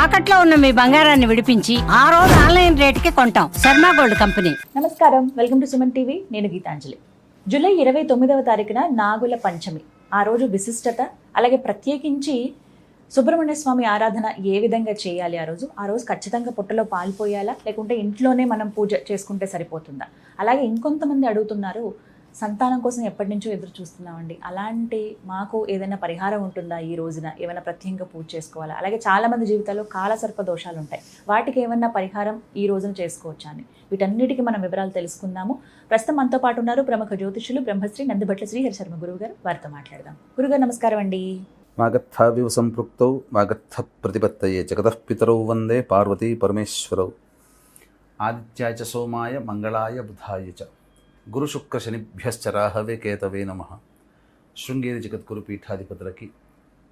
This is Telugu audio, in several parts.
తాకట్లో ఉన్న మీ బంగారాన్ని విడిపించి ఆ రోజు ఆన్లైన్ రేటుకి కొంటాం. Sharma gold company. నమస్కారం, వెల్కమ్ టు సుమన్ టీవీ. నేను గీతాంజలి. జూలై 29వ తారీఖున నాగుల పంచమి. ఆ రోజు విశిష్టత, అలాగే ప్రత్యేకించి సుబ్రహ్మణ్య స్వామి ఆరాధన ఏ విధంగా చేయాలి, ఆ రోజు ఖచ్చితంగా పుట్టలో పాలు పోయాలా, లేకుంటే ఇంట్లోనే మనం పూజ చేసుకుంటే సరిపోతుందా? అలాగే ఇంకొంతమంది అడుగుతున్నారు, సంతానం కోసం ఎప్పటి నుంచో ఎదురు చూస్తున్నామండి, అలాంటి మాకు ఏదైనా పరిహారం ఉంటుందా, ఈ రోజున ఏమైనా ప్రత్యేకంగా పూజ చేసుకోవాలా? అలాగే చాలామంది జీవితాల్లో కాలసర్ప దోషాలు ఉంటాయి, వాటికి ఏమన్నా పరిహారం ఈ రోజున చేసుకోవచ్చా అని వీటన్నిటికీ మనం వివరాలు తెలుసుకుందాము. ప్రస్తుతం మనతో పాటు ఉన్నారు ప్రముఖ జ్యోతిషులు బ్రహ్మశ్రీ నందిభట్ల శ్రీహరి శర్మ గురువు గారు. వారితో మాట్లాడదాం. గురుగారు నమస్కారం అండి. వాగర్థావివ సంపృక్తౌ వాగర్థ ప్రతిపత్తయే జగతః పితరౌ వందే పార్వతీ పరమేశ్వరౌ. ఆదిత్యాయ చ సోమాయ మంగళాయ బుధాయ చ గురు శుక్ర శనిభ్యశ్చ రాహవే కేతవే నమః. శృంగేరి జగద్గురు పీఠాధిపతులకి,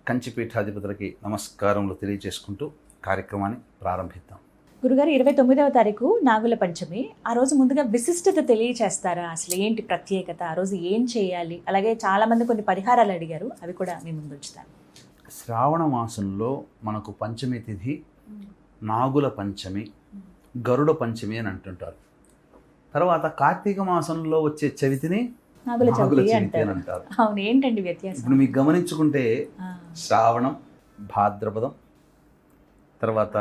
కంచి పీఠాధిపతులకి నమస్కారములు తెలియజేసుకుంటూ కార్యక్రమాన్ని ప్రారంభిద్దాం. గురుగారు, 29వ తారీఖు నాగుల పంచమి. ఆ రోజు ముందుగా విశిష్టత తెలియచేస్తారా? అసలు ఏంటి ప్రత్యేకత, ఆ రోజు ఏం చేయాలి? అలాగే చాలామంది కొన్ని పరిహారాలు అడిగారు, అవి కూడా మీ ముందు ఉంచుతాను. శ్రావణ మాసంలో మనకు పంచమి తిథి నాగుల పంచమి, గరుడ పంచమి అని అంటుంటారు. తర్వాత కార్తీక మాసంలో వచ్చే చవితిని నాగుల చవితి అని అంటారు. అవును, ఏంటండి వ్యత్యాసం? ఇప్పుడు మీకు గమనించుకుంటే శ్రావణం, భాద్రపదం, తర్వాత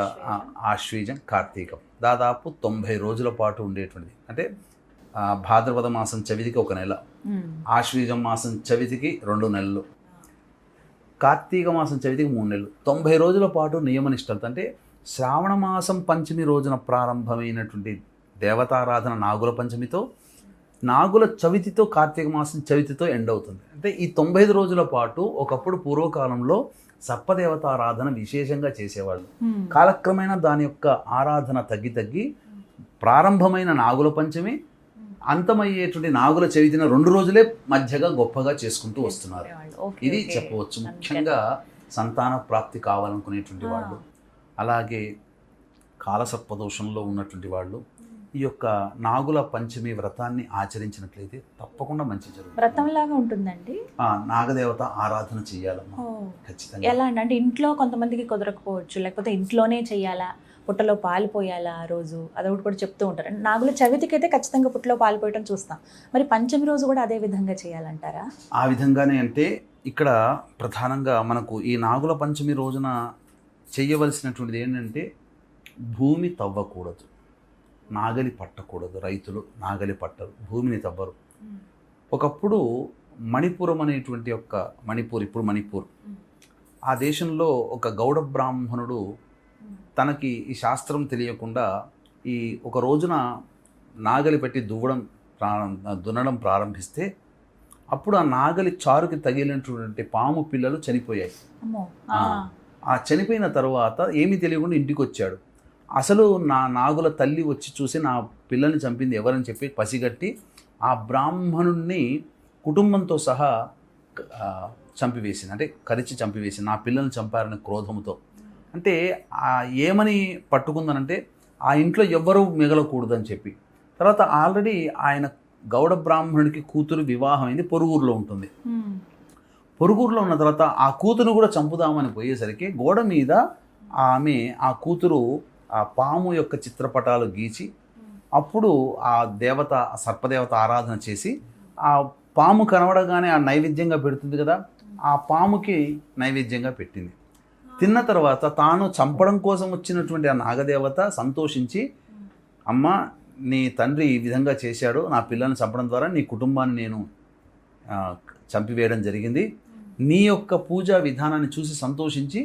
ఆశ్వీజం, కార్తీకం దాదాపు 90 రోజుల పాటు ఉండేటువంటిది. అంటే భాద్రపద మాసం చవితికి 1 నెల, ఆశ్వీజం మాసం చవితికి 2 నెలలు, కార్తీక మాసం చవితికి 3 నెలలు, 90 రోజుల పాటు నియమనిష్టలతో. అంటే శ్రావణ మాసం పంచమి రోజున ప్రారంభమైనటువంటి దేవతారాధన నాగుల పంచమితో, నాగుల చవితితో, కార్తీక మాసం చవితితో ఎండ్ అవుతుంది. అంటే ఈ 95 రోజుల పాటు ఒకప్పుడు పూర్వకాలంలో సర్పదేవతారాధన విశేషంగా చేసేవాళ్ళు. కాలక్రమేణా దాని యొక్క ఆరాధన తగ్గి ప్రారంభమైన నాగుల పంచమి, అంతమయ్యేటువంటి నాగుల చవితిన 2 రోజులే మధ్యగా గొప్పగా చేసుకుంటూ వస్తున్నారు. ఇది చెప్పవచ్చు. ముఖ్యంగా సంతాన ప్రాప్తి కావాలనుకునేటువంటి వాళ్ళు, అలాగే కాలసర్పదోషంలో ఉన్నటువంటి వాళ్ళు ఈ యొక్క నాగుల పంచమి వ్రతాన్ని ఆచరించినట్లయితే తప్పకుండా మంచి జరుగుతుంది. వ్రతంలాగా ఉంటుందండి. నాగదేవత ఆరాధన చేయాలమ్మా ఖచ్చితంగా. ఎలా అంటే ఇంట్లో కొంతమందికి కుదరకపోవచ్చు, లేకపోతే ఇంట్లోనే చేయాలా, పుట్టలో పాలు పోయాలా ఆ రోజు, అదొకటి కూడా చెప్తూ ఉంటారు. నాగుల చవితికి అయితే ఖచ్చితంగా పుట్టలో పాలు పోయటం చూస్తాం, మరి పంచమి రోజు కూడా అదే విధంగా చేయాలంటారా? ఆ విధంగానే. అంటే ఇక్కడ ప్రధానంగా మనకు ఈ నాగుల పంచమి రోజున చేయవలసినటువంటిది ఏంటంటే, భూమి తవ్వకూడదు, నాగలి పట్టకూడదు. రైతులు నాగలి పట్టరు, భూమిని తవ్వరు. ఒకప్పుడు మణిపురం అనేటువంటి ఇప్పుడు మణిపూర్, ఆ దేశంలో ఒక గౌడ బ్రాహ్మణుడు తనకి ఈ శాస్త్రం తెలియకుండా ఒక రోజున నాగలి పెట్టి దున్నడం ప్రారంభిస్తే అప్పుడు ఆ నాగలి చారుకి తగిలినటువంటి పాము పిల్లలు చనిపోయాయి. ఆ చనిపోయిన తర్వాత ఏమీ తెలియకుండా ఇంటికి వచ్చాడు. అసలు నా నాగుల తల్లి వచ్చి చూసి నా పిల్లల్ని చంపింది ఎవరని చెప్పి పసిగట్టి ఆ బ్రాహ్మణుణ్ణి కుటుంబంతో సహా చంపివేసింది. అంటే కరిచి చంపివేసింది, నా పిల్లల్ని చంపారనే క్రోధంతో. అంటే ఏమని పట్టుకుందనంటే, ఆ ఇంట్లో ఎవ్వరూ మిగలకూడదని చెప్పి. తర్వాత ఆల్రెడీ ఆయన గౌడ బ్రాహ్మణుడికి కూతురు వివాహం అయింది, పొరుగురులో ఉంటుంది. పొరుగురులో ఉన్న తర్వాత ఆ కూతురు కూడా చంపుదామని పోయేసరికి గోడ మీద ఆ కూతురు ఆ పాము యొక్క చిత్రపటాలు గీచి, అప్పుడు ఆ సర్పదేవత ఆరాధన చేసి, ఆ పాము కనబడగానే ఆ నైవేద్యంగా పెడుతుంది కదా, ఆ పాముకి నైవేద్యంగా పెట్టింది. తిన్న తర్వాత తాను చంపడం కోసం వచ్చినటువంటి ఆ నాగదేవత సంతోషించి, అమ్మ నీ తండ్రి ఈ విధంగా చేశాడు, నా పిల్లల్ని చంపడం ద్వారా నీ కుటుంబాన్ని నేను చంపివేయడం జరిగింది, నీ యొక్క పూజా విధానాన్ని చూసి సంతోషించి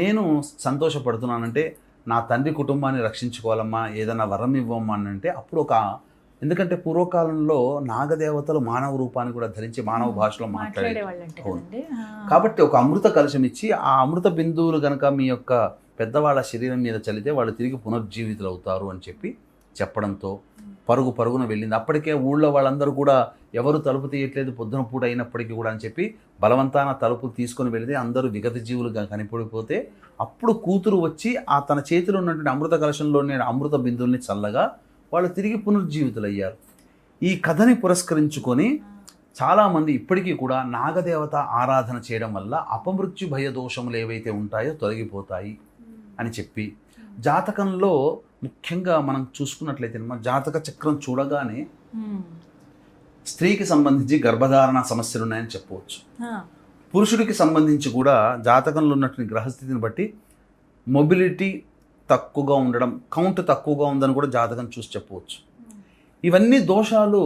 నేను సంతోషపడుతున్నానంటే నా తండ్రి కుటుంబాన్ని రక్షించుకోవాలమ్మా, ఏదైనా వరం ఇవ్వమ్మా అని అంటే, అప్పుడు ఎందుకంటే పూర్వకాలంలో నాగదేవతలు మానవ రూపాన్ని కూడా ధరించి మానవ భాషలో మాట్లాడేవాళ్ళు. కాబట్టి ఒక అమృత కలశం ఇచ్చి, ఆ అమృత బిందువులు కనుక మీ యొక్క పెద్దవాళ్ళ శరీరం మీద చల్లితే వాళ్ళు తిరిగి పునర్జీవితులు అవుతారు అని చెప్పి చెప్పడంతో పరుగున వెళ్ళింది. అప్పటికే ఊళ్ళో వాళ్ళందరూ కూడా ఎవరు తలుపు తీయట్లేదు పొద్దున పూట అయినప్పటికీ కూడా అని చెప్పి బలవంతాన తలుపులు తీసుకొని వెళితే అందరూ విగత జీవులుగా కనిపడిపోతే, అప్పుడు కూతురు వచ్చి తన చేతిలో ఉన్నటువంటి అమృత కలశంలోని అమృత బిందువుల్ని చల్లగా వాళ్ళు తిరిగి పునర్జీవితులయ్యారు. ఈ కథని పురస్కరించుకొని చాలామంది ఇప్పటికీ కూడా నాగదేవత ఆరాధన చేయడం వల్ల అపమృత్యు భయ దోషములు ఏవైతే ఉంటాయో తొలగిపోతాయి అని చెప్పి జాతకంలో ముఖ్యంగా మనం చూసుకున్నట్లయితే మన జాతక చక్రం చూడగానే స్త్రీకి సంబంధించి గర్భధారణ సమస్యలు ఉన్నాయని చెప్పవచ్చు. పురుషుడికి సంబంధించి కూడా జాతకంలో ఉన్నటువంటి గ్రహస్థితిని బట్టి మొబిలిటీ తక్కువగా ఉండడం, కౌంట్ తక్కువగా ఉందని కూడా జాతకం చూసి చెప్పవచ్చు. ఇవన్నీ దోషాలు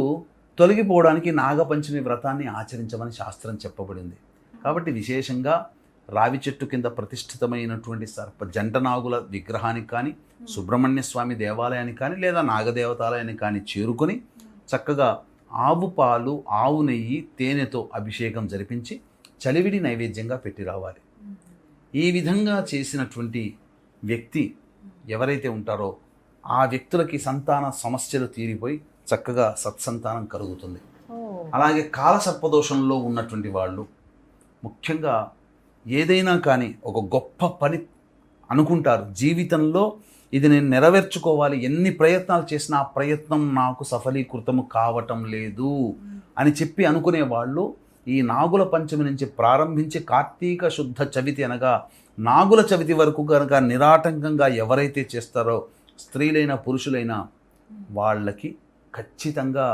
తొలగిపోవడానికి నాగపంచమి వ్రతాన్ని ఆచరించమని శాస్త్రం చెప్పబడింది. కాబట్టి విశేషంగా రావి చెట్టు కింద ప్రతిష్ఠితమైనటువంటి జంటనాగుల విగ్రహానికి కానీ, సుబ్రహ్మణ్య స్వామి దేవాలయానికి కానీ, లేదా నాగదేవతాలయానికి కానీ చేరుకొని చక్కగా ఆవు పాలు, ఆవు నెయ్యి, తేనెతో అభిషేకం జరిపించి చలివిడి నైవేద్యంగా పెట్టి రావాలి. ఈ విధంగా చేసినటువంటి వ్యక్తి ఎవరైతే ఉంటారో ఆ వ్యక్తులకి సంతాన సమస్యలు తీరిపోయి చక్కగా సత్సంతానం కలుగుతుంది. అలాగే కాలసర్పదోషంలో ఉన్నటువంటి వాళ్ళు ముఖ్యంగా ఏదైనా కానీ ఒక గొప్ప పని అనుకుంటారు జీవితంలో, ఇది నేను నెరవేర్చుకోవాలి, ఎన్ని ప్రయత్నాలు చేసినా ఆ ప్రయత్నం నాకు సఫలీకృతము కావటం లేదు అని చెప్పి అనుకునే వాళ్ళు ఈ నాగుల పంచమి నుంచి ప్రారంభించి కార్తీక శుద్ధ చవితి అనగా నాగుల చవితి వరకు కనుక నిరాటంకంగా ఎవరైతే చేస్తారో స్త్రీలైనా పురుషులైనా వాళ్ళకి ఖచ్చితంగా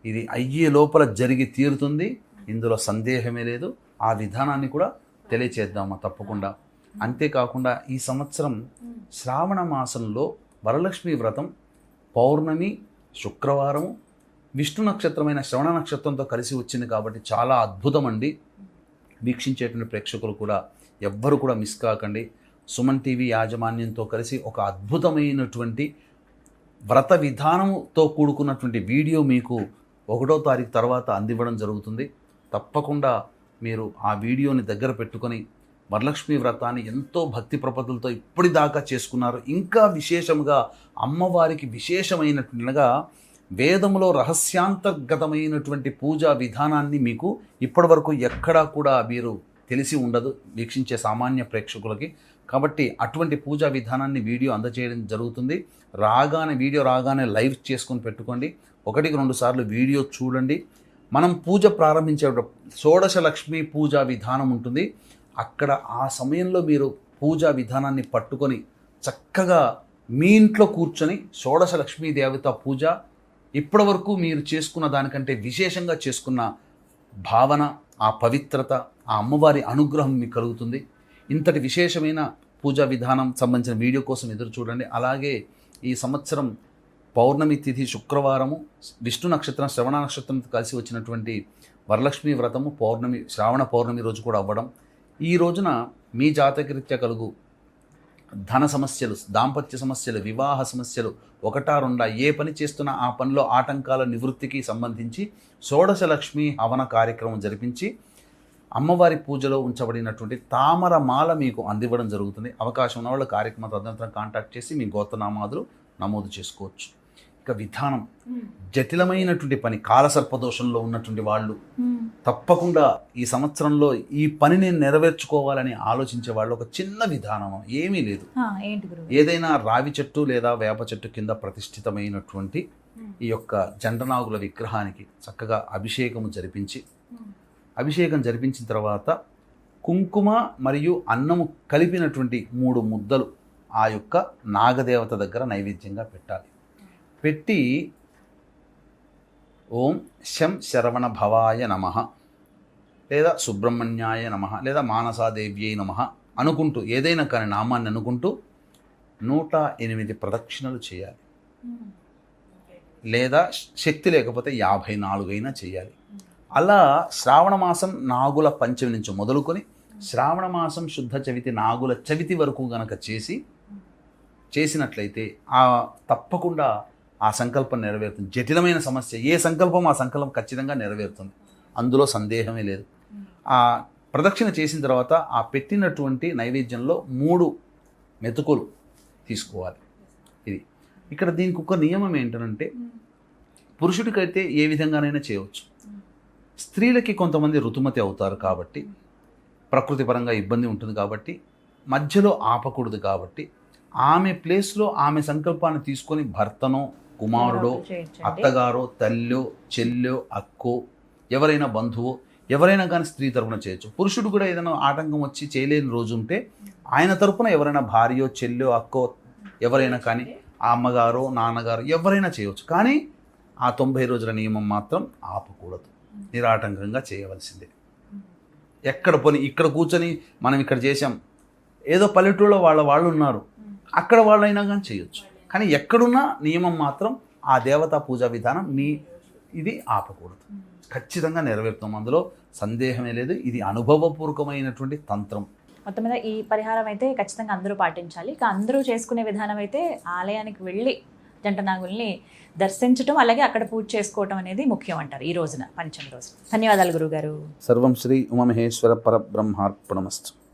ఇది అయ్యే లోపల జరిగి తీరుతుంది. ఇందులో సందేహమే లేదు. ఆ విధానాన్ని కూడా తెలియచేద్దామా తప్పకుండా. అంతేకాకుండా ఈ సంవత్సరం శ్రావణ మాసంలో వరలక్ష్మి వ్రతం పౌర్ణమి, శుక్రవారము, విష్ణు నక్షత్రమైన శ్రవణ నక్షత్రంతో కలిసి వచ్చింది కాబట్టి చాలా అద్భుతం అండి. వీక్షించేటువంటి ప్రేక్షకులు కూడా ఎవ్వరు కూడా మిస్ కాకండి. సుమన్ టీవీ యాజమాన్యంతో కలిసి ఒక అద్భుతమైనటువంటి వ్రత విధానంతో కూడుకున్నటువంటి వీడియో మీకు 1వ తారీఖు తర్వాత అందివ్వడం జరుగుతుంది. తప్పకుండా మీరు ఆ వీడియోని దగ్గర పెట్టుకొని వరలక్ష్మి వ్రతాన్ని ఎంతో భక్తి ప్రపత్తులతో ఇప్పటిదాకా చేసుకున్నారు. ఇంకా విశేషంగా అమ్మవారికి విశేషమైనట్టుగా వేదములో రహస్యాంతర్గతమైనటువంటి పూజా విధానాన్ని మీకు ఇప్పటివరకు ఎక్కడా కూడా మీరు తెలిసి ఉండదు వీక్షించే సామాన్య ప్రేక్షకులకి. కాబట్టి అటువంటి పూజా విధానాన్ని వీడియో అందజేయడం జరుగుతుంది. వీడియో రాగానే లైవ్ చేసుకొని పెట్టుకోండి. 1-2 సార్లు వీడియో చూడండి. మనం పూజ ప్రారంభించేటప్పుడు షోడశ లక్ష్మీ పూజా విధానం ఉంటుంది. అక్కడ ఆ సమయంలో మీరు పూజా విధానాన్ని పట్టుకొని చక్కగా మీ ఇంట్లో కూర్చొని షోడశ లక్ష్మీ దేవత పూజ ఇప్పటి వరకు మీరు చేసుకున్న దానికంటే విశేషంగా చేసుకున్న భావన, ఆ పవిత్రత, ఆ అమ్మవారి అనుగ్రహం మీకు కలుగుతుంది. ఇంతటి విశేషమైన పూజా విధానం సంబంధించిన వీడియో కోసం ఎదురు చూడండి. అలాగే ఈ సంవత్సరం పౌర్ణమి తిథి శుక్రవారము, విష్ణు నక్షత్రం శ్రవణ నక్షత్రంతో కలిసి వచ్చినటువంటి వరలక్ష్మి వ్రతము శ్రావణ పౌర్ణమి రోజు కూడా అవ్వడం, ఈ రోజున మీ జాతకరీత్యా కలుగు ధన సమస్యలు, దాంపత్య సమస్యలు, వివాహ సమస్యలు 1-2 ఏ పని చేస్తున్నా ఆ పనిలో ఆటంకాల నివృత్తికి సంబంధించి షోడశ లక్ష్మి హవన కార్యక్రమం జరిపించి అమ్మవారి పూజలో ఉంచబడినటువంటి తామర మాల మీకు అందివ్వడం జరుగుతుంది. అవకాశం ఉన్న వాళ్ళు కార్యక్రమం తదనంతరం కాంటాక్ట్ చేసి మీ గోత్రనామాదులు నమోదు చేసుకోవచ్చు. ఇక విధానం జటిలమైనటువంటి పని, కాలసర్పదోషంలో ఉన్నటువంటి వాళ్ళు తప్పకుండా ఈ సంవత్సరంలో ఈ పనిని నెరవేర్చుకోవాలని ఆలోచించే వాళ్ళు ఒక చిన్న విధానం, ఏమీ లేదు. ఏదైనా రావి చెట్టు లేదా వేప చెట్టు కింద ప్రతిష్ఠితమైనటువంటి ఈ యొక్క జంటనాగుల విగ్రహానికి చక్కగా అభిషేకం జరిపించిన తర్వాత కుంకుమ మరియు అన్నము కలిపినటువంటి 3 ముద్దలు ఆ యొక్క నాగదేవత దగ్గర నైవేద్యంగా పెట్టాలి. పెట్టి ఓం శం శరవణ భవాయ నమః లేదా సుబ్రహ్మణ్యాయ నమః లేదా మానసాదేవ్యై నమః అనుకుంటూ ఏదైనా కానీ నామాన్ని అనుకుంటూ 108 ప్రదక్షిణలు చేయాలి. లేదా శక్తి లేకపోతే 54 అయినా చేయాలి. అలా శ్రావణ మాసం నాగుల పంచమి నుంచి మొదలుకొని శ్రావణ మాసం శుద్ధ చవితి నాగుల చవితి వరకు గనక చేసినట్లయితే తప్పకుండా ఆ సంకల్పం నెరవేరుతుంది. జటిలమైన సమస్య ఏ సంకల్పం ఆ సంకల్పం ఖచ్చితంగా నెరవేరుతుంది, అందులో సందేహమే లేదు. ఆ ప్రదక్షిణ చేసిన తర్వాత ఆ పెట్టినటువంటి నైవేద్యంలో 3 మెతుకులు తీసుకోవాలి. ఇది ఇక్కడ దీనికి ఒక నియమం ఏంటంటే పురుషుడికైతే ఏ విధంగానైనా చేయవచ్చు. స్త్రీలకి కొంతమంది ఋతుమతి అవుతారు కాబట్టి ప్రకృతి పరంగా ఇబ్బంది ఉంటుంది కాబట్టి మధ్యలో ఆపకూడదు. కాబట్టి ఆమె ప్లేస్లో ఆమె సంకల్పాన్ని తీసుకొని భర్తనో, కుమారుడో, అత్తగారో, తల్లో, చెల్లో, అక్కో, ఎవరైనా బంధువు ఎవరైనా కానీ స్త్రీ తరపున చేయొచ్చు. పురుషుడు కూడా ఏదైనా ఆటంకం వచ్చి చేయలేని రోజు ఉంటే ఆయన తరపున ఎవరైనా భార్యో చెల్లో అక్కో ఎవరైనా కానీ ఆ అమ్మగారో నాన్నగారు ఎవరైనా చేయవచ్చు. కానీ ఆ 90 రోజుల నియమం మాత్రం ఆపకూడదు, నిరాటంకంగా చేయవలసిందే. ఎక్కడ పని ఇక్కడ కూర్చొని మనం ఇక్కడ చేసాం, ఏదో పల్లెటూళ్ళలో వాళ్ళు ఉన్నారు, అక్కడ వాళ్ళైనా కానీ చేయొచ్చు. కానీ ఎక్కడున్నా నియమం మాత్రం ఆ దేవతా పూజా విధానం ఇది ఆపకూడదు. ఖచ్చితంగా నెరవేరుతాం, అందులో సందేహమే లేదు. ఇది అనుభవపూర్వకమైనటువంటి తంత్రం. మొత్తం మీద ఈ పరిహారం అయితే ఖచ్చితంగా అందరూ పాటించాలి. ఇక అందరూ చేసుకునే విధానం అయితే ఆలయానికి వెళ్ళి జంట నాగుల్ని దర్శించడం, అలాగే అక్కడ పూజ చేసుకోవటం అనేది ముఖ్యం అంటారు ఈ రోజున, పంచమి రోజు. ధన్యవాదాలు గురుగారు. సర్వం శ్రీ ఉమామహేశ్వర పరబ్రహ్మార్పణమస్తు.